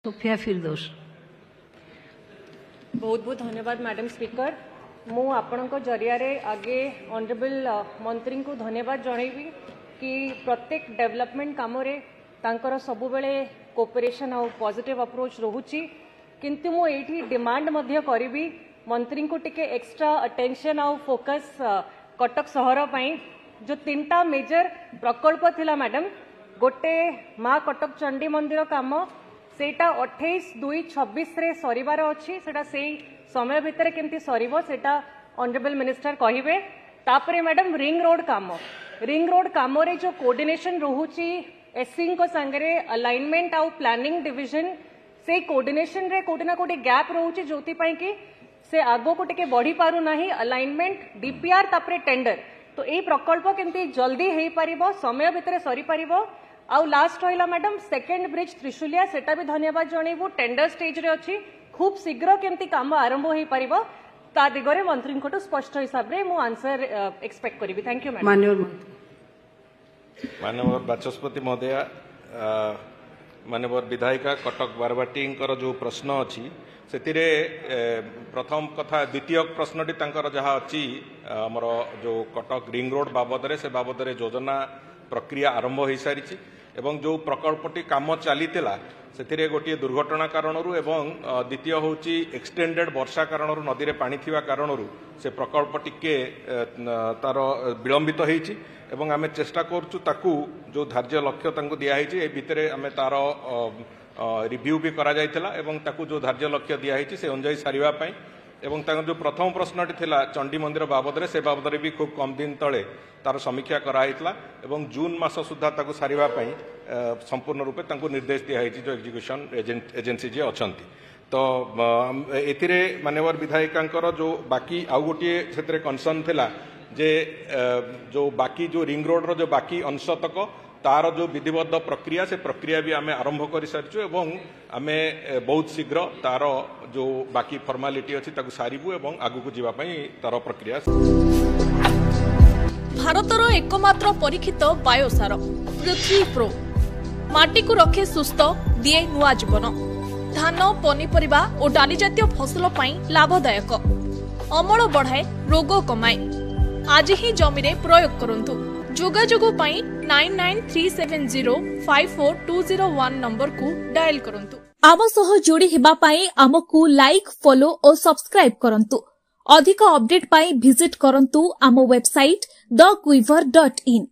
Sophia फिरदौस। बहुत बहुत धन्यवाद मैडम स्पीकर। मु आपण जरिया आगे ऑनरेबल मंत्री को धन्यवाद जनइबी कि प्रत्येक डेवलपमेंट काम तांकर सबु बेले कोऑपरेशन और पॉजिटिव अप्रोच रोहुची, किंतु मु एठी डिमांड मध्य करिबी मंत्री को टिके एक्स्ट्रा अटेंशन और फोकस कटक सहर पई जो 3टा मेजर प्रकल्प थिला मैडम। गोटे माँ कटक चंडी मंदिर काम सेटा 28/2/26 रे सरीबार अछि, सेटा सेई समय भितर केमती सरीबो सेटा ऑनरेबल मिनिस्टर कहिबे। तापरे मैडम रिंग रोड काम रे जो कोऑर्डिनेशन रोहुची एससी को संगरे अलाइनमेंट आउ प्लानिंग डिवीजन से कोऑर्डिनेशन रे कोटिना कोटी गैप रोहुची, जोति पई कि से आगो को टिके बढ़ी पारु नाही अलाइनमेंट डीपीआर तापरे टेंडर। तो एई प्रकल्प केमती जल्दी हेई पारिबो, समय भितर सरी पारिबो। आउ लास्ट रहिला मैडम सेकेंड ब्रिज त्रिशूलिया, सेटा भी धन्यवाद जणैबु, टेंडर स्टेज रे अछि, खूब शीघ्र केमती काम आरंभ हेई पारिबो ता दिगरे मंत्री को स्पष्ट हिसाब रे मु आंसर एक्सपेक्ट करिबी। Thank you madam. माननीय बाचस्पति महोदय, माननीय विधायिका कटक बारबाटी जो प्रश्न अच्छी से प्रथम कथा द्वितीय प्रश्नटी जहाँ अच्छी आमर जो कटक रिंग रोड बाबद से बाबद योजना प्रक्रिया आरंभ हो सारी एवं जो प्रकल्पटी काम चली से गोटे दुर्घटना कारण द्वितीय हूँ एक्सटेंडेड वर्षा कारण नदी में पानी थिबा कारण से प्रकल्प टिके तार विलंबित होती एवं आमे चेष्टा करचु ताकू जो धार्य लक्ष्य तांको दिया है ए भितरे आमे तार रिव्यू भी करा जायतिला एवं ताकू जो धार्य लक्ष्य दिया है से अनुसार सारिबा पई एवं तांको जो प्रथम प्रश्नटी थिला चंडी मंदिर बाबद रे से बाबद रे भी खूब कम दिन तले तार समीक्षा कराइतला एवं जून मास सुधा ताकू सारिबा पई संपूर्ण रूपे तांको निर्देश दिया है जो एग्जीक्यूशन एजेंसी जे अछंती। तो एथिरे माननीय विधायिकांकर जो बाकी आउ गोटे क्षेत्र कंसर्न थिला जे जो बाकी जो रिंग रोड रो जो बाकी अंश तक तार जो विधिबद्ध प्रक्रिया से प्रक्रिया भी आमे आरंभ कर सारिछु एवं आमे बहुत शीघ्र तार जो बाकी फॉर्मालिटी अछि ताकू सारिबु एवं आगु को जीवा पई तार प्रक्रिया। भारतर एकमात्र परीक्षित बायोसार पृथ्वी प्रो माटी को रखे सुस्थ दिए नुआ जीवन। धान पनीपरिबा और डाली जातीय फसल पई लाभदायक, अमल बढ़ाए रोग कमाए। आज ही जमी रे प्रयोग करंतु। जोगाजोगो पाई 9937054201 नंबर को डायल करंतु। आम सह जोड़ी हेबा पाई आमको लाइक फॉलो और सब्सक्राइब करंतु। अधिक अपडेट पाई विजिट करंतु आम वेबसाइट thequiver.in।